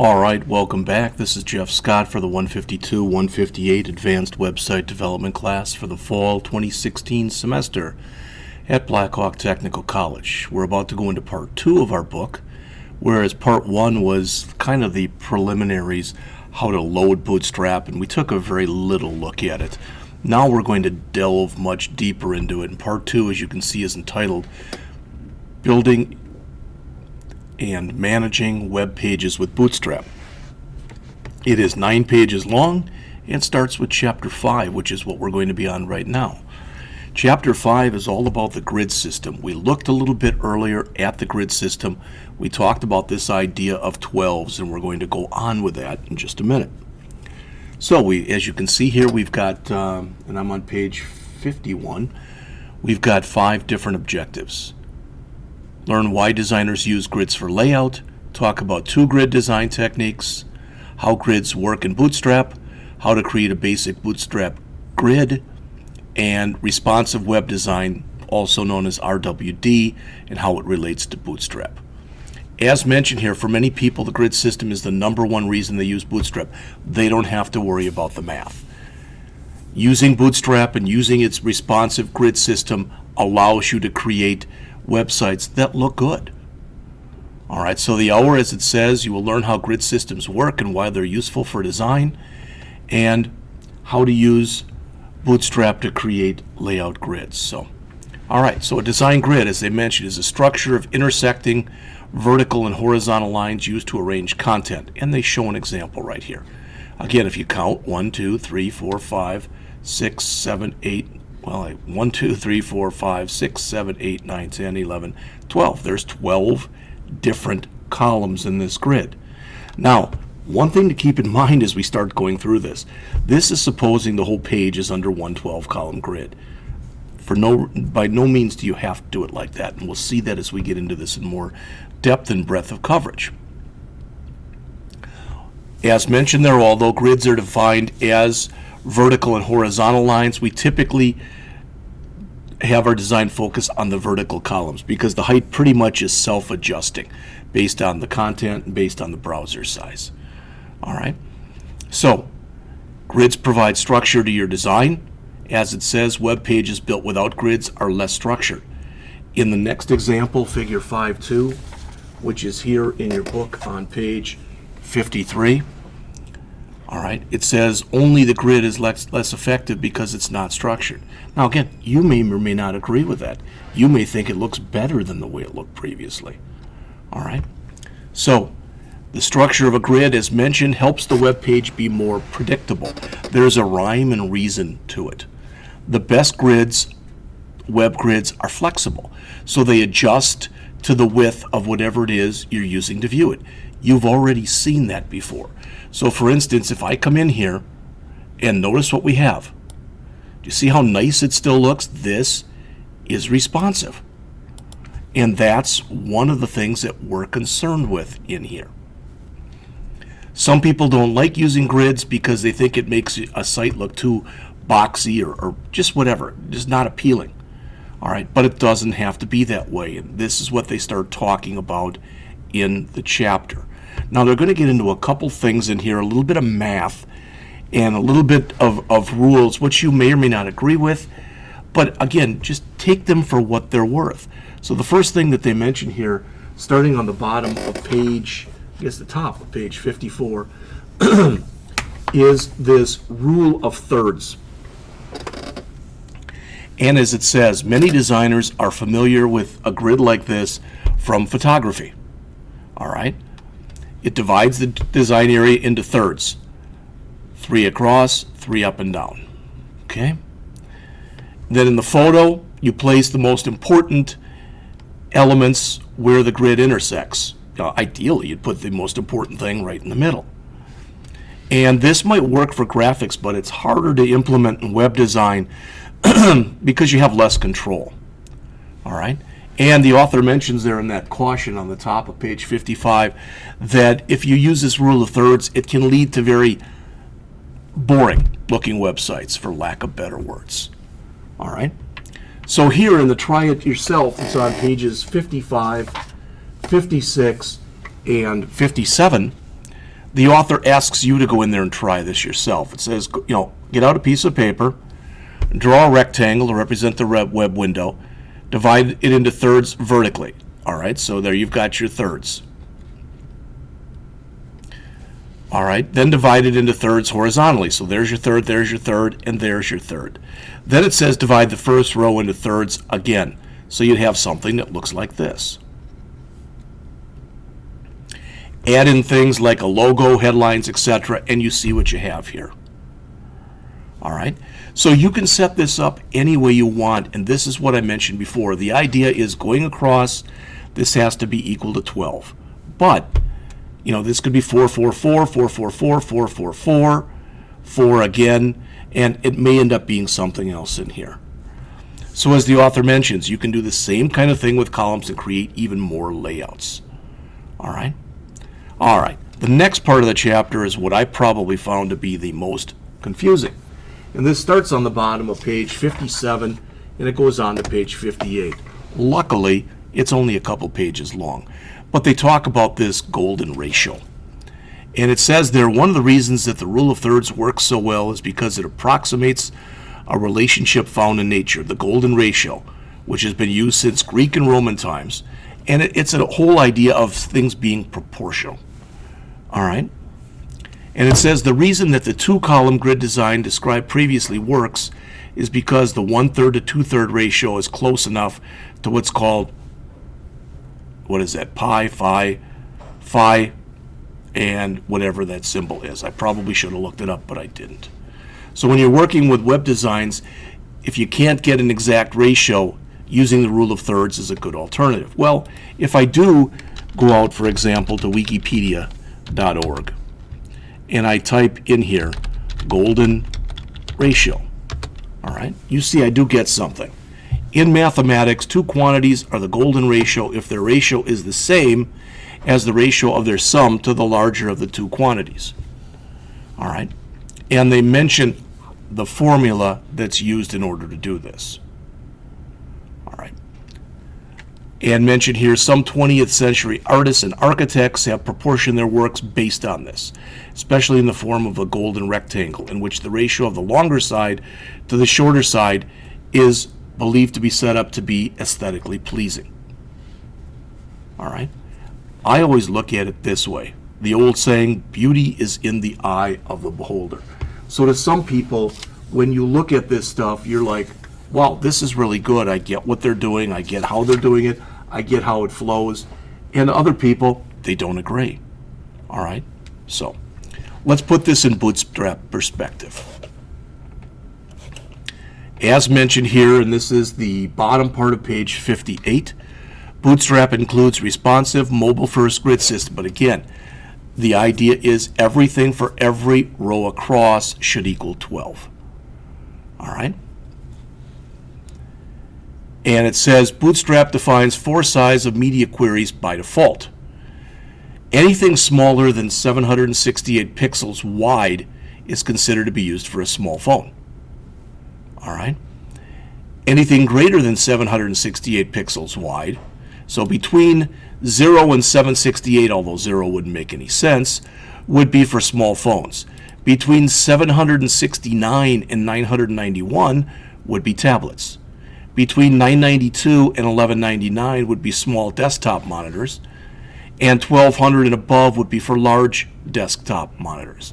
Alright, welcome back. This is Jeff Scott for the 152-158 Advanced Website Development class for the fall 2016 semester at Blackhawk Technical College. We're about to go into part 2 of our book, whereas part 1 was kind of the preliminaries, how to load Bootstrap, and we took a very little look at it. Now we're going to delve much deeper into it, and part 2, as you can see, is entitled Building and Managing Web Pages with Bootstrap. It is 9 pages long and starts with Chapter 5, which is what we're going to be on right now. Chapter 5 is all about the grid system. We looked a little bit earlier at the grid system. We talked about this idea of 12s, and we're going to go on with that in just a minute. So as you can see here, we've got, and I'm on page 51, we've got 5 different objectives. Learn why designers use grids for layout, talk about 2 grid design techniques, how grids work in Bootstrap, how to create a basic Bootstrap grid, and responsive web design, also known as RWD, and how it relates to Bootstrap. As mentioned here, for many people, the grid system is the #1 reason they use Bootstrap. They don't have to worry about the math. Using Bootstrap and using its responsive grid system allows you to create websites that look good. Alright, so the hour, as it says, you will learn how grid systems work and why they're useful for design, and how to use Bootstrap to create layout grids. So, alright, so a design grid, as they mentioned, is a structure of intersecting vertical and horizontal lines used to arrange content, and they show an example right here. Again, if you count 1, 2, 3, 4, 5, 6, 7, 8, 1, 2, 3, 4, 5, 6, 7, 8, 9, 10, 11, 12. There's 12 different columns in this grid. Now, one thing to keep in mind as we start going through this is supposing the whole page is under one 12-column grid. By no means do you have to do it like that, and we'll see that as we get into this in more depth and breadth of coverage. As mentioned there, although grids are defined as vertical and horizontal lines, we typically have our design focus on the vertical columns because the height pretty much is self-adjusting based on the content and based on the browser size. Alright, so grids provide structure to your design. As it says, web pages built without grids are less structured. In the next example, figure 5.2, which is here in your book on page 53, alright, it says only the grid is less effective because it's not structured. Now again, you may or may not agree with that. You may think it looks better than the way it looked previously. Alright, so the structure of a grid, as mentioned, helps the web page be more predictable. There's a rhyme and reason to it. The best grids, web grids, are flexible, so they adjust to the width of whatever it is you're using to view it. You've already seen that before. So for instance, if I come in here and notice what we have, do you see how nice it still looks? This is responsive. And that's one of the things that we're concerned with in here. Some people don't like using grids because they think it makes a site look too boxy or just whatever, just not appealing. Alright, but it doesn't have to be that way. And this is what they start talking about in the chapter. Now they're going to get into a couple things in here, a little bit of math and a little bit of rules, which you may or may not agree with, but again, just take them for what they're worth. So the first thing that they mention here, starting on the bottom of page, I guess the top of page 54, is this rule of thirds. And as it says, many designers are familiar with a grid like this from photography. Alright? It divides the design area into thirds. 3 across, 3 up and down. Okay? Then in the photo, you place the most important elements where the grid intersects. Ideally, you'd put the most important thing right in the middle. And this might work for graphics, but it's harder to implement in web design because you have less control. Alright? And the author mentions there in that caution on the top of page 55 that if you use this rule of thirds, it can lead to very boring looking websites, for lack of better words. Alright? So here in the Try It Yourself, it's on pages 55, 56, and 57, the author asks you to go in there and try this yourself. It says, get out a piece of paper, draw a rectangle to represent the web window, divide it into thirds vertically. All right, so there you've got your thirds. All right, then divide it into thirds horizontally. So there's your third, and there's your third. Then it says divide the first row into thirds again. So you'd have something that looks like this. Add in things like a logo, headlines, etc., and you see what you have here. All right, so you can set this up any way you want, and this is what I mentioned before. The idea is going across, this has to be equal to 12. But, this could be 4, 4, 4, 4, 4, 4, 4, 4, 4, 4 again, and it may end up being something else in here. So as the author mentions, you can do the same kind of thing with columns and create even more layouts. All right. All right, the next part of the chapter is what I probably found to be the most confusing. And this starts on the bottom of page 57, and it goes on to page 58. Luckily, it's only a couple pages long. But they talk about this golden ratio. And it says there, one of the reasons that the rule of thirds works so well is because it approximates a relationship found in nature, the golden ratio, which has been used since Greek and Roman times. And it's a whole idea of things being proportional. All right, and it says the reason that the two-column grid design described previously works is because the 1/3 to 2/3 ratio is close enough to what's called, phi, and whatever that symbol is. I probably should have looked it up, but I didn't. So when you're working with web designs, if you can't get an exact ratio, using the rule of thirds is a good alternative. Well, if I do go out, for example, to Wikipedia.org, and I type in here golden ratio. All right, you see I do get something. In mathematics, two quantities are the golden ratio if their ratio is the same as the ratio of their sum to the larger of the two quantities. All right, and they mention the formula that's used in order to do this. All right. And mention here, some 20th century artists and architects have proportioned their works based on this, especially in the form of a golden rectangle, in which the ratio of the longer side to the shorter side is believed to be set up to be aesthetically pleasing. All right? I always look at it this way. The old saying, beauty is in the eye of the beholder. So to some people, when you look at this stuff, you're like, wow, this is really good. I get what they're doing. I get how they're doing it. I get how it flows. And other people, they don't agree. All right? So let's put this in bootstrap perspective. As mentioned here, and this is the bottom part of page 58, Bootstrap includes responsive mobile-first grid system. But again, the idea is everything for every row across should equal 12. All right? And it says Bootstrap defines 4 sizes of media queries by default. Anything smaller than 768 pixels wide is considered to be used for a small phone. All right? Anything greater than 768 pixels wide, so between 0 and 768, although 0 wouldn't make any sense, would be for small phones. Between 769 and 991 would be tablets. Between 992 and 1199 would be small desktop monitors, and 1200 and above would be for large desktop monitors.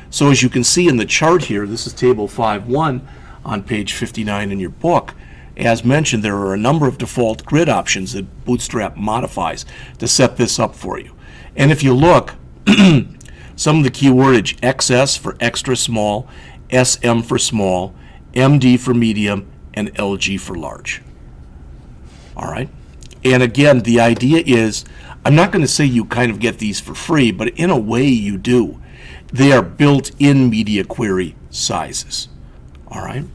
So as you can see in the chart here, this is table 5.1 on page 59 in your book. As mentioned, there are a number of default grid options that Bootstrap modifies to set this up for you. And if you look, some of the keywordage, XS for extra small, SM for small, MD for medium, and LG for large. All right? And again, the idea is, I'm not going to say you kind of get these for free, but in a way you do. They are built-in media query sizes. All right?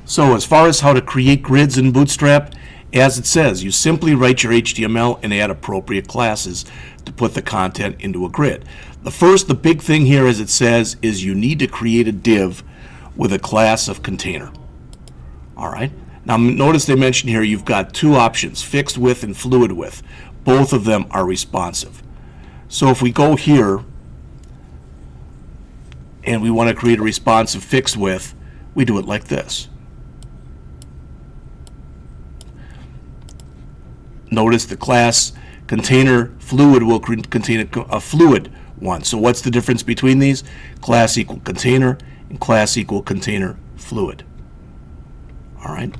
So as far as how to create grids in Bootstrap, as it says, you simply write your HTML and add appropriate classes to put the content into a grid. The big thing here, as it says, is you need to create a div with a class of container. All right. Now notice they mention here you've got 2 options, fixed width and fluid width. Both of them are responsive. So if we go here and we want to create a responsive fixed width, we do it like this. Notice the class container fluid will contain a fluid one. So what's the difference between these? Class equal container and class equal container fluid. All right.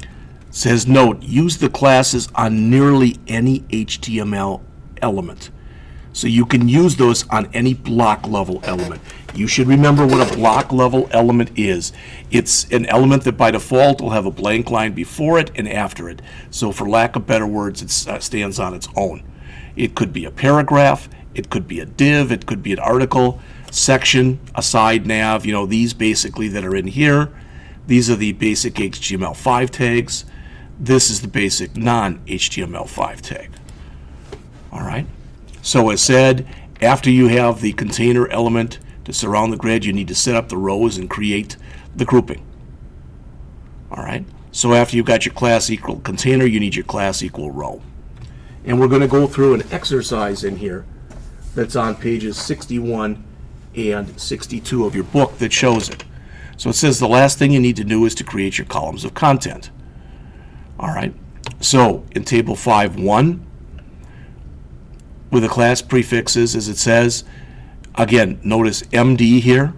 It says, note, use the classes on nearly any HTML element. So you can use those on any block level element. You should remember what a block level element is. It's an element that by default will have a blank line before it and after it. So for lack of better words, it stands on its own. It could be a paragraph, it could be a div, it could be an article, section, a side nav, these basically that are in here. These are the basic HTML5 tags. This is the basic non-HTML5 tag. All right. So as said, after you have the container element to surround the grid, you need to set up the rows and create the grouping. All right. So after you've got your class equal container, you need your class equal row. And we're going to go through an exercise in here that's on pages 61 and 62 of your book that shows it. So it says the last thing you need to do is to create your columns of content. All right. So in table 5.1, with the class prefixes, as it says, again, notice MD here.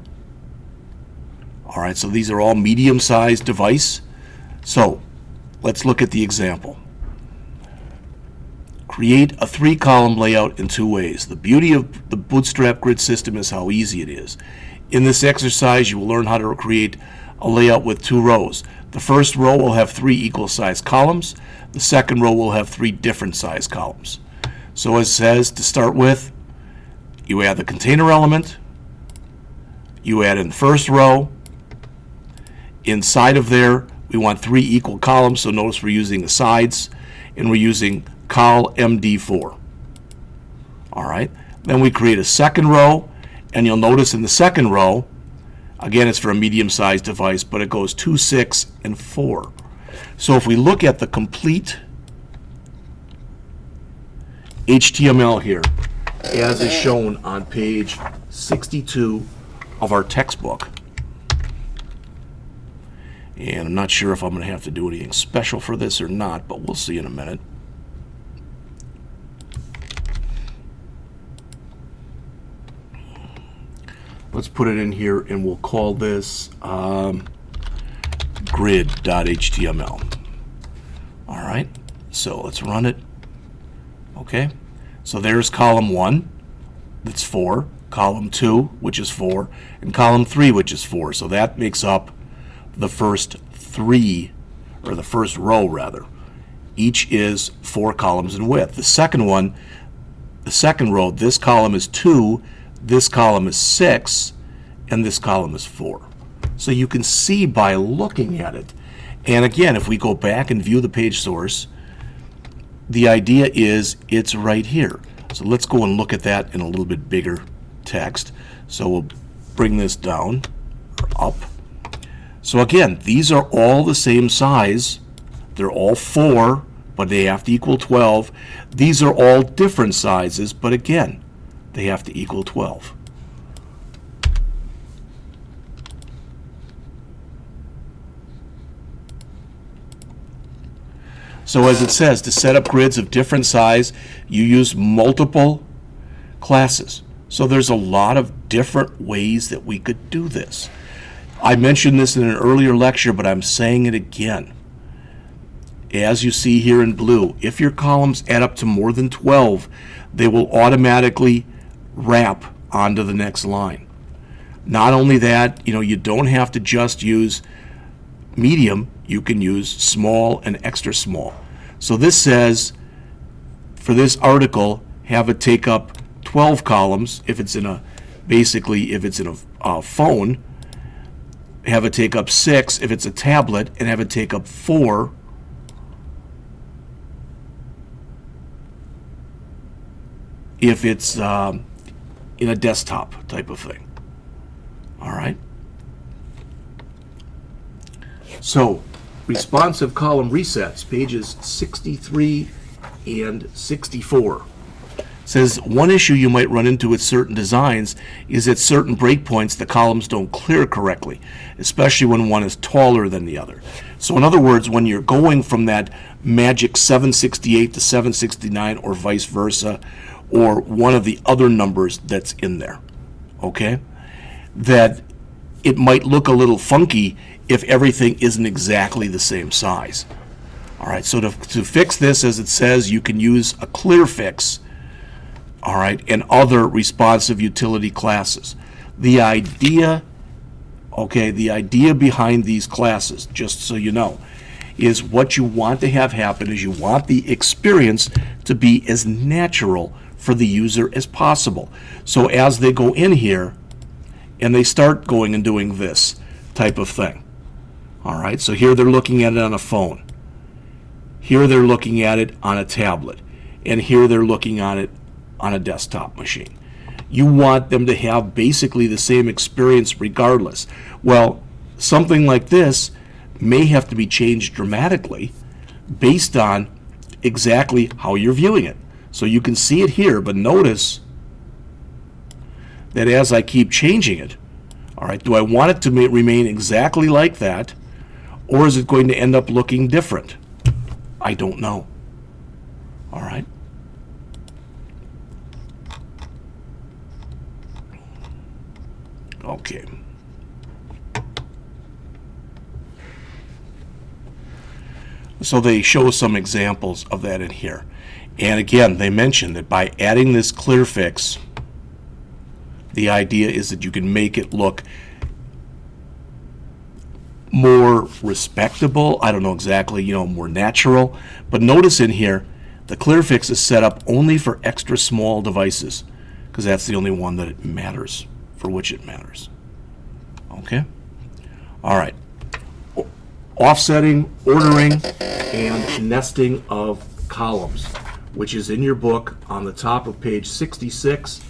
All right, so these are all medium-sized device. So let's look at the example. Create a 3-column layout in 2 ways. The beauty of the Bootstrap grid system is how easy it is. In this exercise, you will learn how to create a layout with 2 rows. The first row will have 3 equal-sized columns. The second row will have 3 different-sized columns. So as it says, to start with, you add the container element, you add in the first row. Inside of there, we want 3 equal columns, so notice we're using the sides, and we're using col MD4. All right, then we create a second row, and you'll notice in the second row, again, it's for a medium-sized device, but it goes 2, 6, and 4. So if we look at the complete HTML here, as is shown on page 62 of our textbook. And I'm not sure if I'm going to have to do anything special for this or not, but we'll see in a minute. Let's put it in here and we'll call this grid.html. All right, so let's run it. Okay, so there's column 1, that's 4, column 2, which is 4, and column 3, which is 4. So that makes up the first 3, or the first row rather. Each is 4 columns in width. The second one, the second row, this column is 2, this column is 6, and this column is 4. So you can see by looking at it. And again, if we go back and view the page source, the idea is it's right here. So let's go and look at that in a little bit bigger text. So we'll bring this down or up. So again, these are all the same size. They're all 4, but they have to equal 12. These are all different sizes, but again, they have to equal 12. So as it says, to set up grids of different size, you use multiple classes. So there's a lot of different ways that we could do this. I mentioned this in an earlier lecture, but I'm saying it again. As you see here in blue, if your columns add up to more than 12, they will automatically wrap onto the next line. Not only that, you don't have to just use medium, you can use small and extra small. So this says, for this article, have it take up 12 columns. If it's in a, basically, if it's in a phone, have it take up 6 if it's a tablet, and have it take up 4 if it's in a desktop type of thing. All right. So, responsive column resets, pages 63 and 64. It says one issue you might run into with certain designs is at certain breakpoints the columns don't clear correctly, especially when one is taller than the other. So in other words, when you're going from that magic 768 to 769 or vice versa, or one of the other numbers that's in there, okay, that it might look a little funky if everything isn't exactly the same size. All right, so to fix this, as it says, you can use a clear fix, all right, and other responsive utility classes. The idea, okay, the idea behind these classes, just so you know, is what you want to have happen is you want the experience to be as natural for the user as possible. So as they go in here and they start going and doing this type of thing, all right, so here they're looking at it on a phone. Here they're looking at it on a tablet. And here they're looking at it on a desktop machine. You want them to have basically the same experience regardless. Well, something like this may have to be changed dramatically based on exactly how you're viewing it. So you can see it here, but notice that as I keep changing it, all right, do I want it to remain exactly like that, or is it going to end up looking different? I don't know. All right. Okay. So they show some examples of that in here. And again, they mention that by adding this clear fix, the idea is that you can make it look more respectable. I don't know exactly, more natural. But notice in here, the clear fix is set up only for extra small devices because that's the only one that it matters, for which it matters. Okay? All right. Offsetting, ordering, and nesting of columns, which is in your book on the top of page 66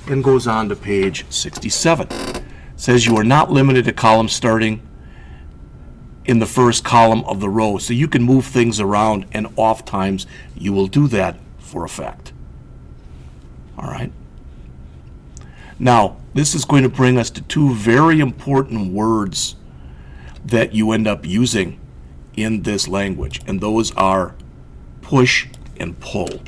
and goes on to page 67. It says you are not limited to columns starting in the first column of the row, so you can move things around, and oftentimes you will do that for effect. All right. Now, this is going to bring us to two very important words that you end up using in this language, and those are push and pull.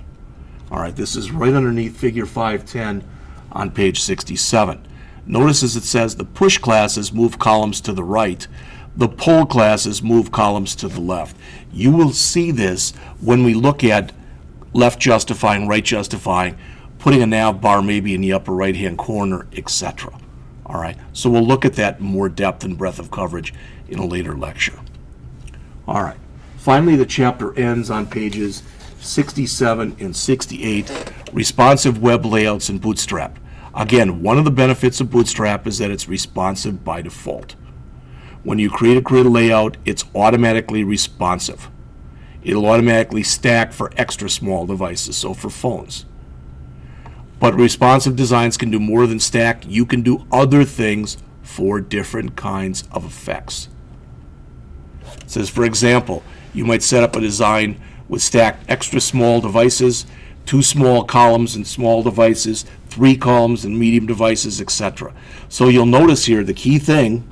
All right, this is right underneath figure 510 on page 67. Notice as it says the push classes move columns to the right, the pull classes move columns to the left. You will see this when we look at left justifying, right justifying, putting a nav bar maybe in the upper right hand corner, etc. All right, so we'll look at that in more depth and breadth of coverage in a later lecture. All right, finally the chapter ends on pages 67 and 68, responsive web layouts in Bootstrap. Again, one of the benefits of Bootstrap is that it's responsive by default. When you create a grid layout, it's automatically responsive. It'll automatically stack for extra small devices, so for phones. But responsive designs can do more than stack. You can do other things for different kinds of effects. It says, for example, you might set up a design with stacked extra small devices, 2 small columns and small devices, 3 columns and medium devices, etc. So you'll notice here the key thing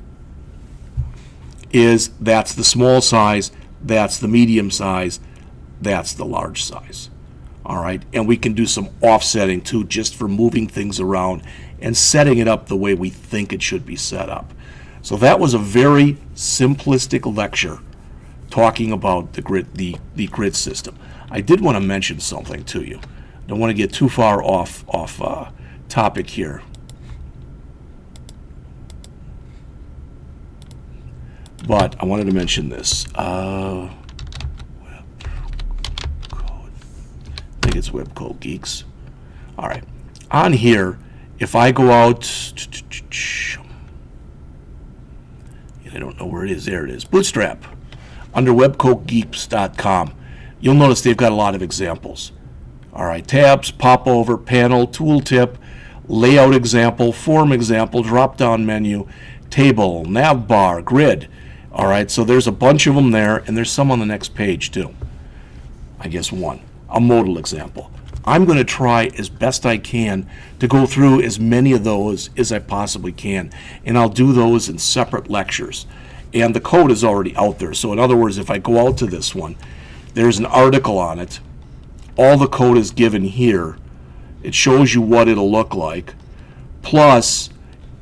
is that's the small size, that's the medium size, that's the large size. All right, and we can do some offsetting too, just for moving things around and setting it up the way we think it should be set up. So that was a very simplistic lecture talking about the grid system. I did want to mention something to you. Don't want to get too far off topic here. But I wanted to mention this. I think it's Web Code Geeks. All right. On here, if I go out, I don't know where it is. There it is. Bootstrap. Under webcodegeeks.com, you'll notice they've got a lot of examples. All right. Tabs, popover, panel, tooltip, layout example, form example, drop-down menu, table, nav bar, grid. All right. So there's a bunch of them there, and there's some on the next page too. I guess one. A modal example. I'm going to try as best I can to go through as many of those as I possibly can, and I'll do those in separate lectures. And the code is already out there. So in other words, if I go out to this one, there's an article on it. All the code is given here. It shows you what it'll look like. Plus,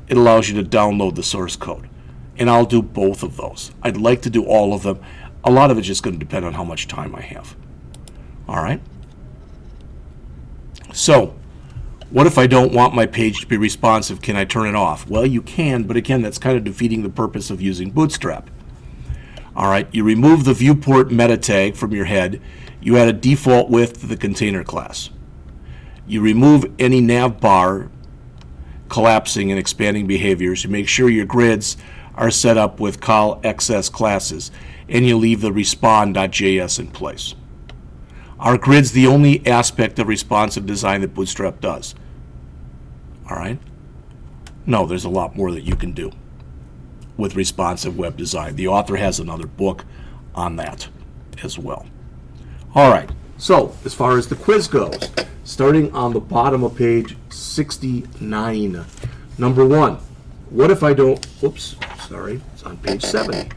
it allows you to download the source code. And I'll do both of those. I'd like to do all of them. A lot of it's just going to depend on how much time I have. All right? So, what if I don't want my page to be responsive? Can I turn it off? Well, you can, but again, that's kind of defeating the purpose of using Bootstrap. All right, you remove the viewport meta tag from your head. You add a default width to the container class. You remove any nav bar collapsing and expanding behaviors. You make sure your grids are set up with call XS classes, and you leave the respond.js in place. Are grids the only aspect of responsive design that Bootstrap does? All right? No, there's a lot more that you can do with responsive web design. The author has another book on that as well. All right, so as far as the quiz goes, starting on the bottom of page 69, number 1, what if I don't, oops, sorry, it's on page 70.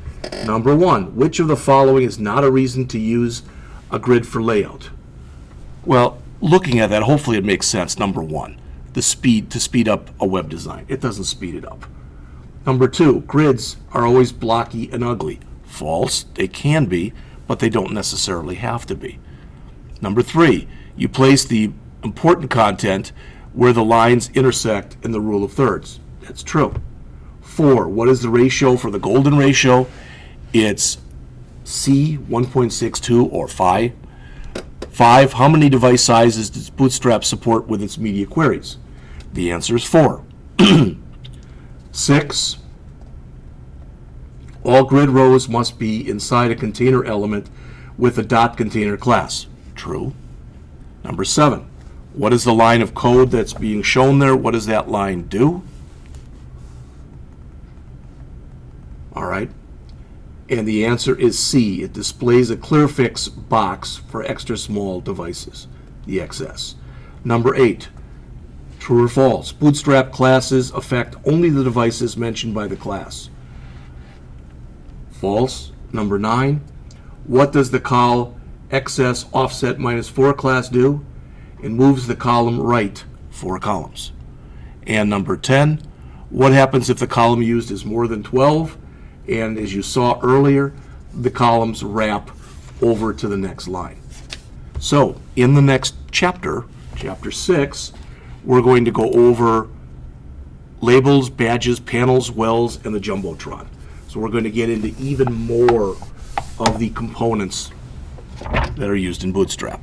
Number 1, which of the following is not a reason to use a grid for layout? Well, looking at that, hopefully it makes sense. Number 1, the speed, to speed up a web design. It doesn't speed it up. Number 2, grids are always blocky and ugly. False, they can be, but they don't necessarily have to be. Number 3, you place the important content where the lines intersect in the rule of thirds. That's true. 4, what is the ratio for the golden ratio? It's C 1.62 or phi. 5, how many device sizes does Bootstrap support with its media queries? The answer is 4. 6, all grid rows must be inside a container element with a dot container class. True. Number 7, what is the line of code that's being shown there? What does that line do? All right. And the answer is C. It displays a clear fix box for extra small devices, the XS. Number 8, true or false? Bootstrap classes affect only the devices mentioned by the class. False. Number 9, what does the call XS offset -4 class do? It moves the column right 4 columns. And number 10, what happens if the column used is more than 12? And as you saw earlier, the columns wrap over to the next line. So in the next chapter, chapter 6, we're going to go over labels, badges, panels, wells, and the Jumbotron. So we're going to get into even more of the components that are used in Bootstrap.